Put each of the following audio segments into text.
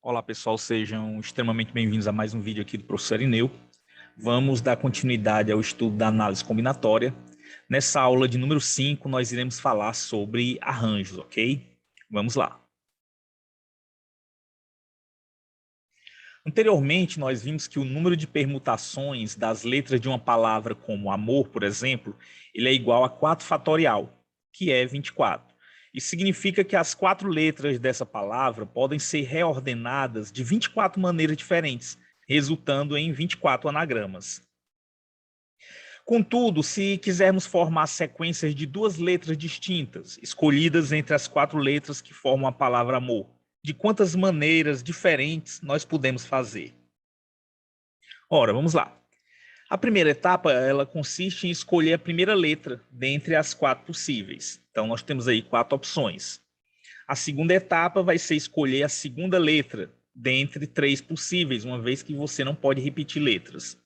Olá pessoal, sejam extremamente bem-vindos a mais um vídeo aqui do professor Irineu. Vamos dar continuidade ao estudo da análise combinatória. Nessa aula de número 5, nós iremos falar sobre arranjos, ok? Vamos lá. Anteriormente, nós vimos que o número de permutações das letras de uma palavra como amor, por exemplo, ele é igual a 4 fatorial, que é 24. Isso significa que as 4 letras dessa palavra podem ser reordenadas de 24 maneiras diferentes, resultando em 24 anagramas. Contudo, se quisermos formar sequências de 2 letras distintas, escolhidas entre as 4 letras que formam a palavra amor, de quantas maneiras diferentes nós podemos fazer? Ora, vamos lá. A primeira etapa, ela consiste em escolher a primeira letra dentre as 4 possíveis. Então, nós temos aí 4 opções. A segunda etapa vai ser escolher a segunda letra dentre 3 possíveis, uma vez que você não pode repetir letras.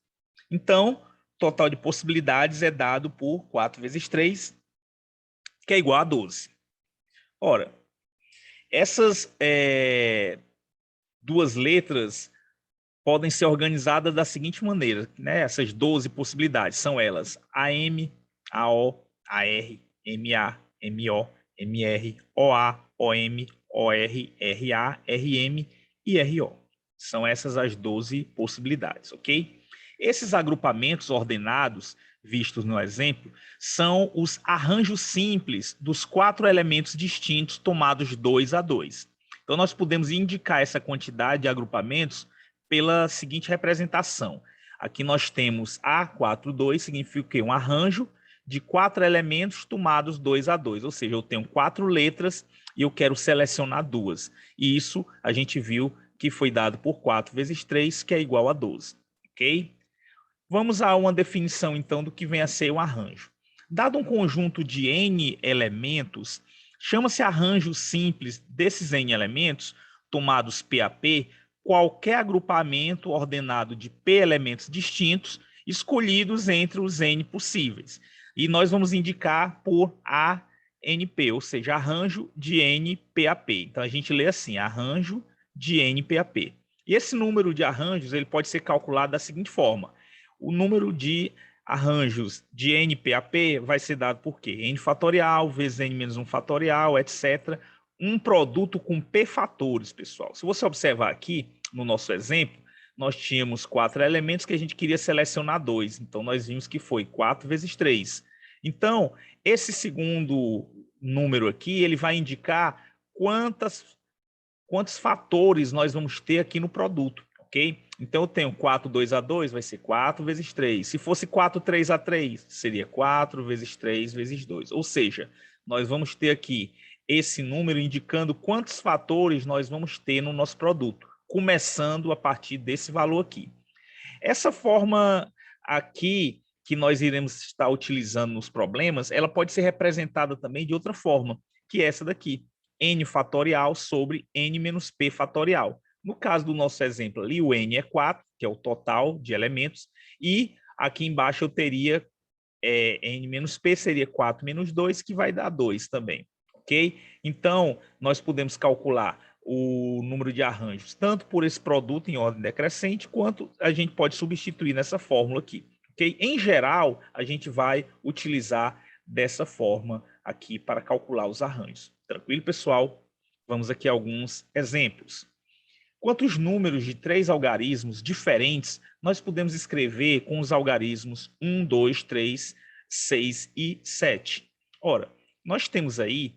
Então, o total de possibilidades é dado por 4 vezes 3, que é igual a 12. Ora, essas duas letras podem ser organizadas da seguinte maneira, né? Essas 12 possibilidades são elas AM, AO, AR, MA, MO, MR, OA, OM, OR, RA, RM e RO. São essas as 12 possibilidades, ok? Esses agrupamentos ordenados, vistos no exemplo, são os arranjos simples dos 4 elementos distintos tomados 2 a 2. Então, nós podemos indicar essa quantidade de agrupamentos pela seguinte representação. Aqui nós temos A42, significa o quê? Um arranjo de 4 elementos tomados 2 a 2, ou seja, eu tenho 4 letras e eu quero selecionar 2. E isso a gente viu que foi dado por 4 vezes 3, que é igual a 12. Ok? Vamos a uma definição, então, do que vem a ser um arranjo. Dado um conjunto de N elementos, chama-se arranjo simples desses N elementos, tomados P a P, qualquer agrupamento ordenado de P elementos distintos, escolhidos entre os N possíveis. E nós vamos indicar por ANP, ou seja, arranjo de NPAP. Então, a gente lê assim, arranjo de NPAP. E esse número de arranjos ele pode ser calculado da seguinte forma. O número de arranjos de NPAP vai ser dado por quê? N fatorial vezes N menos 1 fatorial, etc. Um produto com P fatores, pessoal. Se você observar aqui, no nosso exemplo, nós tínhamos 4 elementos que a gente queria selecionar 2. Então, nós vimos que foi 4 vezes 3. Então, esse segundo número aqui, ele vai indicar quantos fatores nós vamos ter aqui no produto, ok? Então, eu tenho 4, 2 a 2, vai ser 4 vezes 3. Se fosse 4, 3 a 3, seria 4 vezes 3 vezes 2. Ou seja, nós vamos ter aqui esse número indicando quantos fatores nós vamos ter no nosso produto, começando a partir desse valor aqui. Essa forma aqui que nós iremos estar utilizando nos problemas, ela pode ser representada também de outra forma, que é essa daqui, n fatorial sobre n menos p fatorial. No caso do nosso exemplo ali, o n é 4, que é o total de elementos, e aqui embaixo eu teria n menos p, seria 4 menos 2, que vai dar 2 também, ok? Então, nós podemos calcular o número de arranjos, tanto por esse produto em ordem decrescente, quanto a gente pode substituir nessa fórmula aqui. Okay? Em geral, a gente vai utilizar dessa forma aqui para calcular os arranjos. Tranquilo, pessoal? Vamos aqui a alguns exemplos. Quantos números de 3 algarismos diferentes nós podemos escrever com os algarismos 1, 2, 3, 6 e 7? Ora, nós temos aí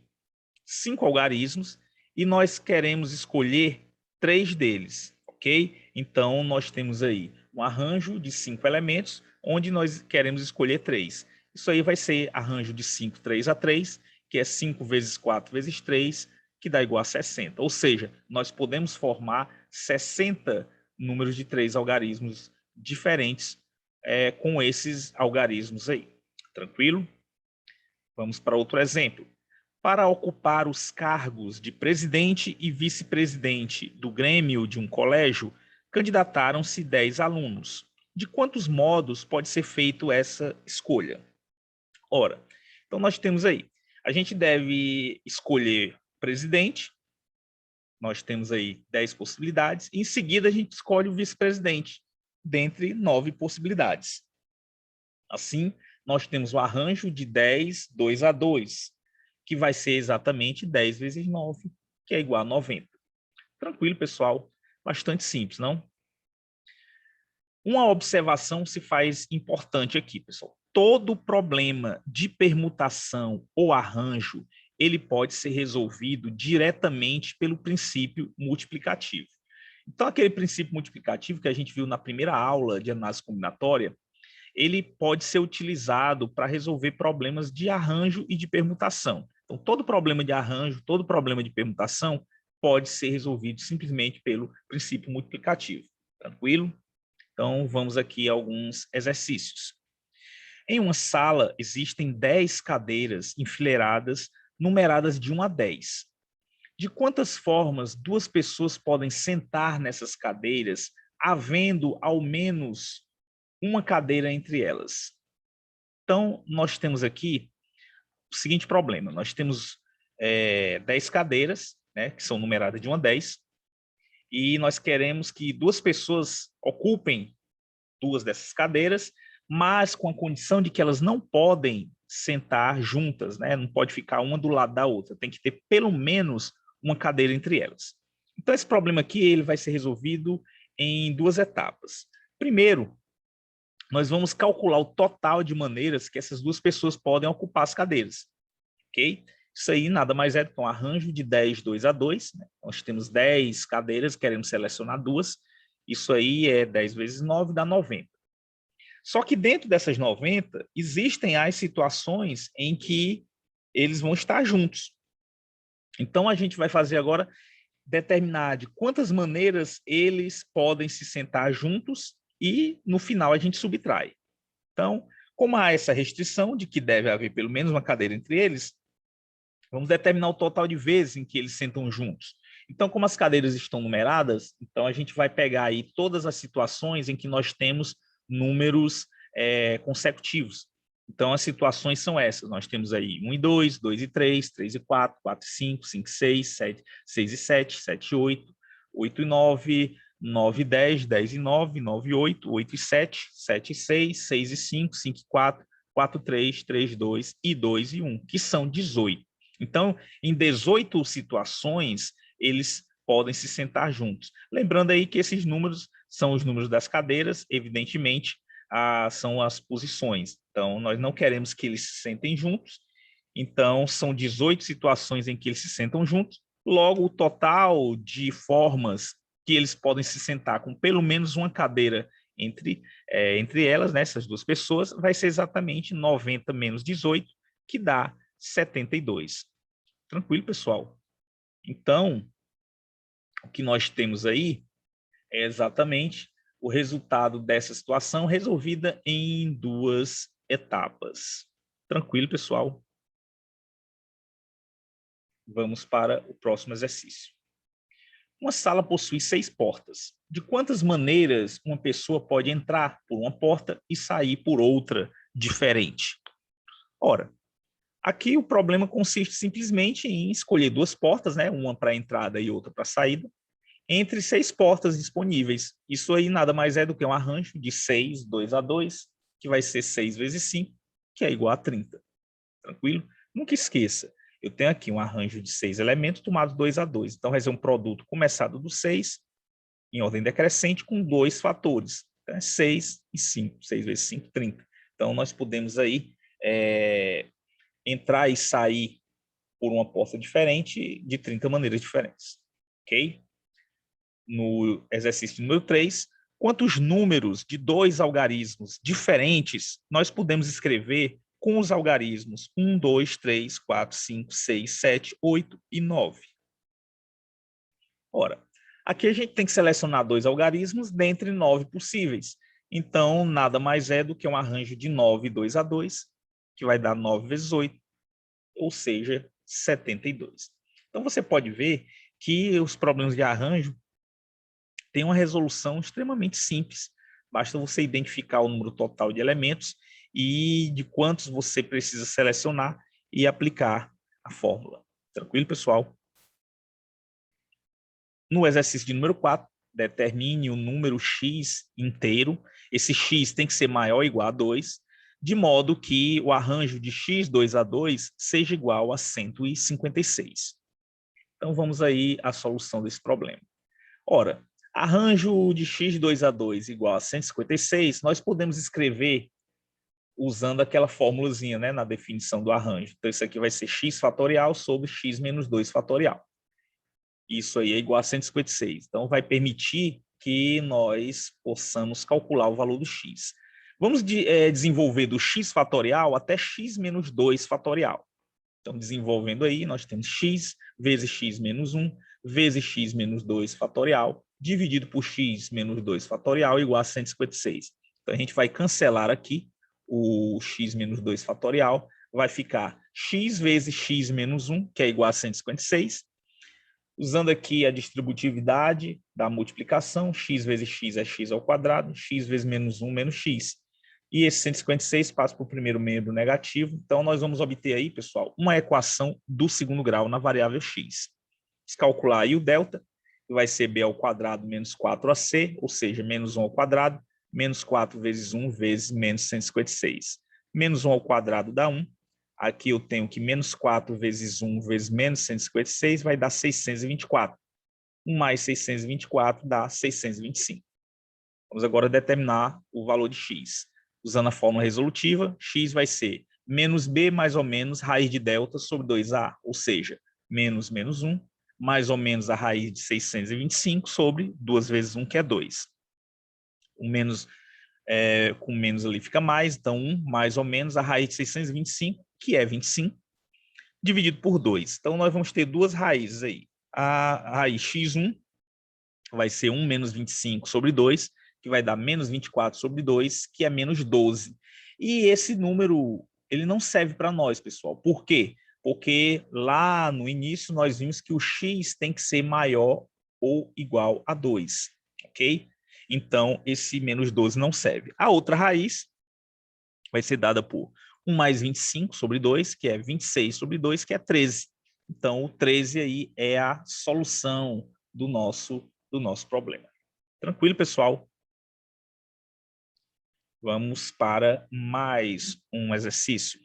5 algarismos e nós queremos escolher 3 deles, ok? Então, nós temos aí um arranjo de 5 elementos, onde nós queremos escolher 3. Isso aí vai ser arranjo de 5, 3 a 3, que é 5 vezes 4 vezes 3, que dá igual a 60. Ou seja, nós podemos formar 60 números de 3 algarismos diferentes com esses algarismos aí. Tranquilo? Vamos para outro exemplo. Para ocupar os cargos de presidente e vice-presidente do grêmio de um colégio, candidataram-se 10 alunos. De quantos modos pode ser feita essa escolha? Ora, então nós temos aí, a gente deve escolher presidente, nós temos aí 10 possibilidades, e em seguida a gente escolhe o vice-presidente, dentre 9 possibilidades. Assim, nós temos o arranjo de 10, 2 a 2, que vai ser exatamente 10 vezes 9, que é igual a 90. Tranquilo, pessoal? Bastante simples, não? Uma observação se faz importante aqui, pessoal. Todo problema de permutação ou arranjo, ele pode ser resolvido diretamente pelo princípio multiplicativo. Então, aquele princípio multiplicativo que a gente viu na primeira aula de análise combinatória, ele pode ser utilizado para resolver problemas de arranjo e de permutação. Então, todo problema de arranjo, todo problema de permutação pode ser resolvido simplesmente pelo princípio multiplicativo. Tranquilo? Então, vamos aqui a alguns exercícios. Em uma sala, existem 10 cadeiras enfileiradas, numeradas de 1 a 10. De quantas formas 2 pessoas podem sentar nessas cadeiras, havendo ao menos uma cadeira entre elas? Então, nós temos aqui o seguinte problema. Nós temos 10 cadeiras, né, que são numeradas de 1 a 10, e nós queremos que 2 pessoas ocupem 2 dessas cadeiras, mas com a condição de que elas não podem sentar juntas, né? Não pode ficar uma do lado da outra, tem que ter pelo menos uma cadeira entre elas. Então, esse problema aqui ele vai ser resolvido em 2 etapas. Primeiro, nós vamos calcular o total de maneiras que essas 2 pessoas podem ocupar as cadeiras, ok? Isso aí nada mais é do que um arranjo de 10, 2 a 2. Né? Nós temos 10 cadeiras, queremos selecionar 2. Isso aí é 10 vezes 9, dá 90. Só que dentro dessas 90, existem as situações em que eles vão estar juntos. Então, a gente vai fazer agora determinar de quantas maneiras eles podem se sentar juntos e, no final, a gente subtrai. Então, como há essa restrição de que deve haver pelo menos uma cadeira entre eles, vamos determinar o total de vezes em que eles sentam juntos. Então, como as cadeiras estão numeradas, então a gente vai pegar aí todas as situações em que nós temos números consecutivos. Então, as situações são essas. Nós temos aí 1 e 2, 2 e 3, 3 e 4, 4 e 5, 5 e 6, 7, 6 e 7, 7 e 8, 8 e 9, 9 e 10, 10 e 9, 9 e 8, 8 e 7, 7 e 6, 6 e 5, 5 e 4, 4 e 3, 3 e 2 e 2 e 1, que são 18. Então, em 18 situações, eles podem se sentar juntos. Lembrando aí que esses números são os números das cadeiras, evidentemente, são as posições. Então, nós não queremos que eles se sentem juntos. Então, são 18 situações em que eles se sentam juntos. Logo, o total de formas que eles podem se sentar com pelo menos uma cadeira entre elas, né, essas 2 pessoas, vai ser exatamente 90 menos 18, que dá 72. Tranquilo, pessoal? Então, o que nós temos aí é exatamente o resultado dessa situação resolvida em 2 etapas. Tranquilo, pessoal? Vamos para o próximo exercício. Uma sala possui 6 portas. De quantas maneiras uma pessoa pode entrar por uma porta e sair por outra diferente? Ora, aqui o problema consiste simplesmente em escolher 2 portas, né? Uma para a entrada e outra para a saída, entre 6 portas disponíveis. Isso aí nada mais é do que um arranjo de 6, 2 a 2, que vai ser 6 vezes 5, que é igual a 30. Tranquilo? Nunca esqueça, eu tenho aqui um arranjo de 6 elementos tomado 2 a 2. Então, vai ser um produto começado do 6, em ordem decrescente, com 2 fatores. Então, é 6 e 5. 6 vezes 5, 30. Então, nós podemos aí entrar e sair por uma porta diferente de 30 maneiras diferentes. Ok? No exercício número 3, quantos números de 2 algarismos diferentes nós podemos escrever com os algarismos 1, 2, 3, 4, 5, 6, 7, 8 e 9? Ora, aqui a gente tem que selecionar 2 algarismos dentre 9 possíveis. Então, nada mais é do que um arranjo de 9, 2 a 2, que vai dar 9 vezes 8, ou seja, 72. Então, você pode ver que os problemas de arranjo tem uma resolução extremamente simples. Basta você identificar o número total de elementos e de quantos você precisa selecionar e aplicar a fórmula. Tranquilo, pessoal? no exercício de número 4, determine o número x inteiro. Esse x tem que ser maior ou igual a 2, de modo que o arranjo de x2A2 seja igual a 156. Então, vamos aí à solução desse problema. Ora, arranjo de x2A2 igual a 156, nós podemos escrever usando aquela formulazinha, né, na definição do arranjo. Então, isso aqui vai ser x fatorial sobre x menos 2 fatorial. Isso aí é igual a 156. Então, vai permitir que nós possamos calcular o valor do x. Vamos desenvolver do x fatorial até x menos 2 fatorial. Então, desenvolvendo aí, nós temos x vezes x menos 1 vezes x menos 2 fatorial, dividido por x menos 2 fatorial, igual a 156. Então, a gente vai cancelar aqui o x menos 2 fatorial, vai ficar x vezes x menos 1, que é igual a 156. Usando aqui a distributividade da multiplicação, x vezes x é x ao quadrado, x vezes menos 1 menos x. E esse 156 passa para o primeiro membro negativo. Então, nós vamos obter aí, pessoal, uma equação do segundo grau na variável x. Se calcular aí o delta, vai ser b ao quadrado menos 4ac, ou seja, menos 1 ao quadrado, menos 4 vezes 1 vezes menos 156. Menos 1 ao quadrado dá 1. Aqui eu tenho que menos 4 vezes 1 vezes menos 156 vai dar 624. 1 mais 624 dá 625. Vamos agora determinar o valor de x. Usando a fórmula resolutiva, x vai ser menos b mais ou menos raiz de delta sobre 2a, ou seja, menos menos 1, mais ou menos a raiz de 625 sobre 2 vezes 1, que é 2. O menos, com menos ali fica mais, então 1 mais ou menos a raiz de 625, que é 25, dividido por 2. Então, nós vamos ter duas raízes aí. A raiz x1 vai ser 1 menos 25 sobre 2, que vai dar menos 24 sobre 2, que é menos 12. E esse número, ele não serve para nós, pessoal. Por quê? Porque lá no início nós vimos que o x tem que ser maior ou igual a 2, ok? Então, esse menos 12 não serve. A outra raiz vai ser dada por 1 mais 25 sobre 2, que é 26 sobre 2, que é 13. Então, o 13 aí é a solução do nosso problema. Tranquilo, pessoal? Vamos para mais um exercício.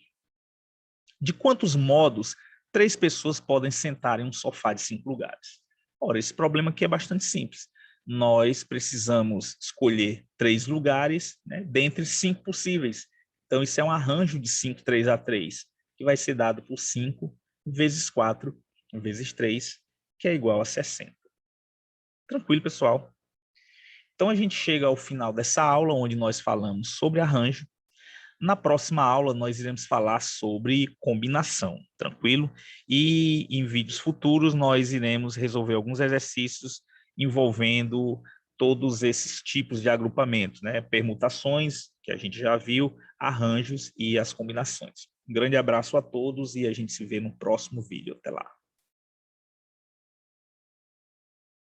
De quantos modos 3 pessoas podem sentar em um sofá de 5 lugares? Ora, esse problema aqui é bastante simples. Nós precisamos escolher 3 lugares, né, dentre 5 possíveis. Então, isso é um arranjo de 5, 3A3, que vai ser dado por 5 vezes 4 vezes 3, que é igual a 60. Tranquilo, pessoal? Então, a gente chega ao final dessa aula, onde nós falamos sobre arranjo. Na próxima aula, nós iremos falar sobre combinação, tranquilo? E em vídeos futuros, nós iremos resolver alguns exercícios envolvendo todos esses tipos de agrupamentos, né? Permutações, que a gente já viu, arranjos e as combinações. Um grande abraço a todos e a gente se vê no próximo vídeo. Até lá.